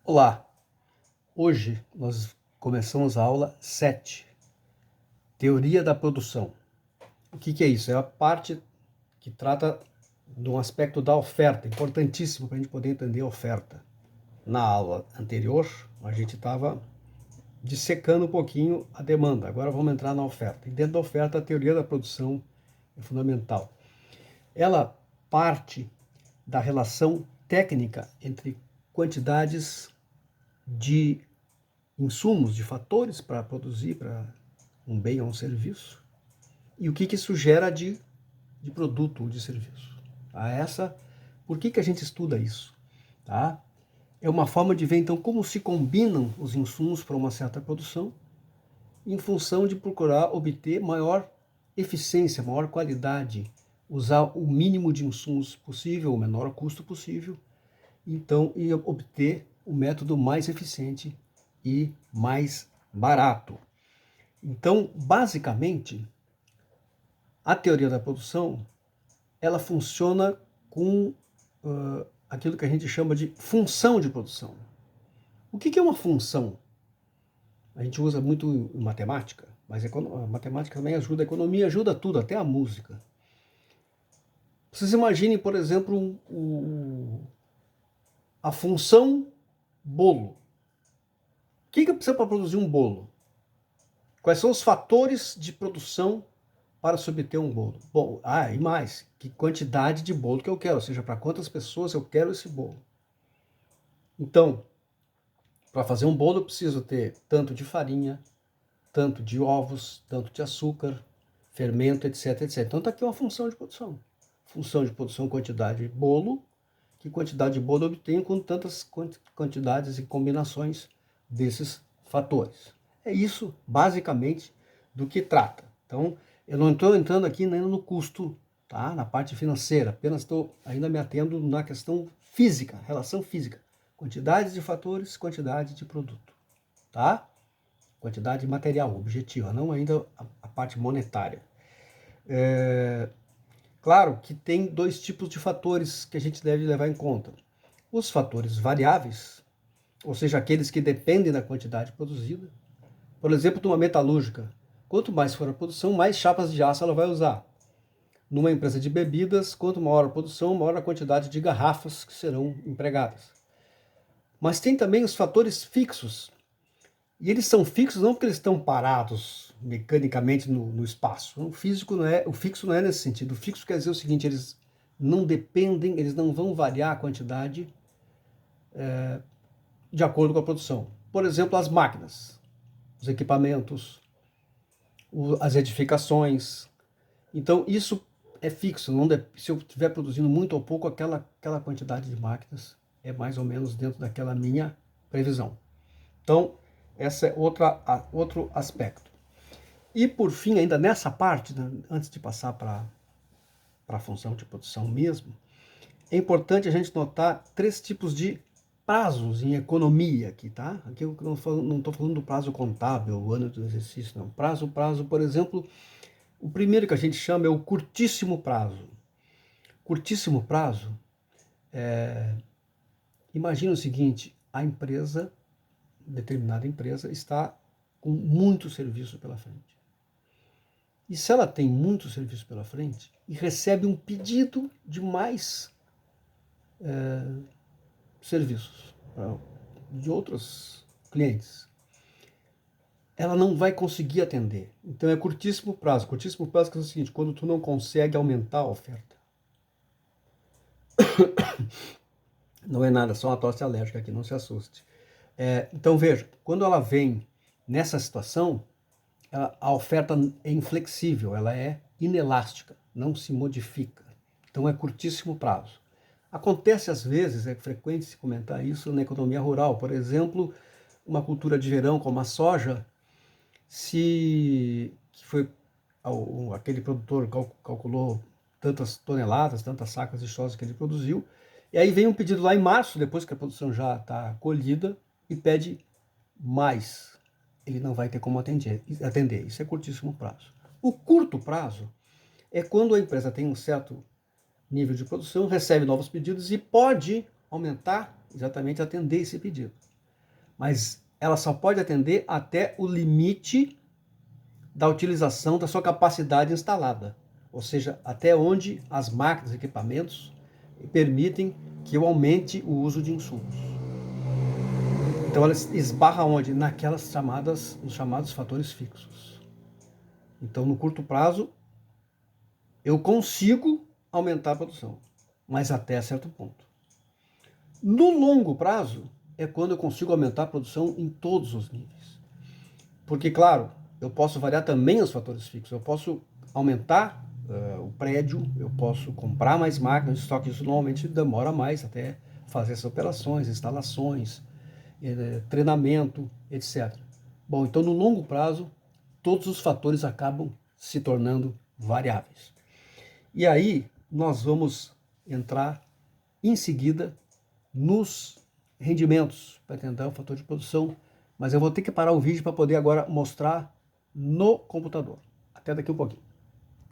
Olá, hoje nós começamos a aula 7, Teoria da Produção. O que é isso? É a parte que trata de um aspecto da oferta, importantíssimo para a gente poder entender a oferta. Na aula anterior, a gente estava dissecando um pouquinho a demanda, agora vamos entrar na oferta. E dentro da oferta, a teoria da produção é fundamental. Ela parte da relação técnica entre quantidades de insumos, de fatores para produzir para um bem ou um serviço, e o que isso gera de produto ou de serviço. Tá? Por que a gente estuda isso? Tá? É uma forma de ver, então, como se combinam os insumos para uma certa produção, em função de procurar obter maior eficiência, maior qualidade, usar o mínimo de insumos possível, o menor custo possível, então, e obter o método mais eficiente e mais barato. Então, basicamente, a teoria da produção, ela funciona com aquilo que a gente chama de função de produção. O que é uma função? A gente usa muito em matemática, mas a matemática também ajuda, a economia ajuda tudo, até a música. Vocês imaginem, por exemplo, a função bolo. O que precisa para produzir um bolo? Quais são os fatores de produção para se obter um bolo? Bom, e mais, que quantidade de bolo que eu quero, ou seja, para quantas pessoas eu quero esse bolo. Então, para fazer um bolo eu preciso ter tanto de farinha, tanto de ovos, tanto de açúcar, fermento, etc, etc. Então está aqui uma função de produção. Função de produção, quantidade de bolo. Que quantidade de bolo eu obtenho com tantas quantidades e combinações desses fatores. É isso, basicamente, do que trata. Então, eu não estou entrando aqui nem no custo, tá? Na parte financeira, apenas estou ainda me atendo na questão física, relação física. Quantidade de fatores, quantidade de produto, tá? Quantidade material, objetiva, não ainda a parte monetária. Claro que tem dois tipos de fatores que a gente deve levar em conta. Os fatores variáveis, ou seja, aqueles que dependem da quantidade produzida. Por exemplo, numa metalúrgica, quanto mais for a produção, mais chapas de aço ela vai usar. Numa empresa de bebidas, quanto maior a produção, maior a quantidade de garrafas que serão empregadas. Mas tem também os fatores fixos. E eles são fixos não porque eles estão parados mecanicamente no espaço. O físico não é, o fixo não é nesse sentido. O fixo quer dizer o seguinte: eles não dependem, eles não vão variar a quantidade de acordo com a produção. Por exemplo, as máquinas, os equipamentos, as edificações. Então, isso é fixo. Se eu estiver produzindo muito ou pouco, aquela quantidade de máquinas é mais ou menos dentro daquela minha previsão. Então, esse é outro aspecto. E, por fim, ainda nessa parte, né, antes de passar para a função de produção mesmo, é importante a gente notar 3 tipos de prazos em economia aqui, tá? Aqui eu não estou falando do prazo contábil, o ano do exercício, não. Prazo, por exemplo, o primeiro que a gente chama é o curtíssimo prazo. Curtíssimo prazo, imagina o seguinte: a empresa, determinada empresa, está com muito serviço pela frente. E se ela tem muito serviço pela frente e recebe um pedido de mais serviços de outros clientes, ela não vai conseguir atender. Então é curtíssimo prazo. Curtíssimo prazo que é o seguinte: quando tu não consegue aumentar a oferta. Não é nada, só uma tosse alérgica aqui, não se assuste. Então veja, quando ela vem nessa situação, a oferta é inflexível, ela é inelástica, não se modifica. Então é curtíssimo prazo. Acontece às vezes, é frequente se comentar isso na economia rural. Por exemplo, uma cultura de verão como a soja, que foi aquele produtor calculou tantas toneladas, tantas sacas de soja que ele produziu, e aí vem um pedido lá em março, depois que a produção já está colhida, e pede mais. Ele não vai ter como atender. Isso é curtíssimo prazo. O curto prazo é quando a empresa tem um certo nível de produção, recebe novos pedidos e pode aumentar, exatamente atender esse pedido. mas ela só pode atender até o limite da utilização da sua capacidade instalada, ou seja, até onde as máquinas e equipamentos permitem que eu aumente o uso de insumos. Então ela esbarra onde? Nos chamados fatores fixos. Então no curto prazo eu consigo aumentar a produção, mas até certo ponto. No longo prazo é quando eu consigo aumentar a produção em todos os níveis. Porque, claro, eu posso variar também os fatores fixos. Eu posso aumentar o prédio, eu posso comprar mais máquinas de estoque. Isso normalmente demora mais até fazer essas operações, instalações, treinamento, etc. Bom, então no longo prazo, todos os fatores acabam se tornando variáveis. E aí nós vamos entrar em seguida nos rendimentos para tentar o fator de produção, mas eu vou ter que parar o vídeo para poder agora mostrar no computador. Até daqui um pouquinho.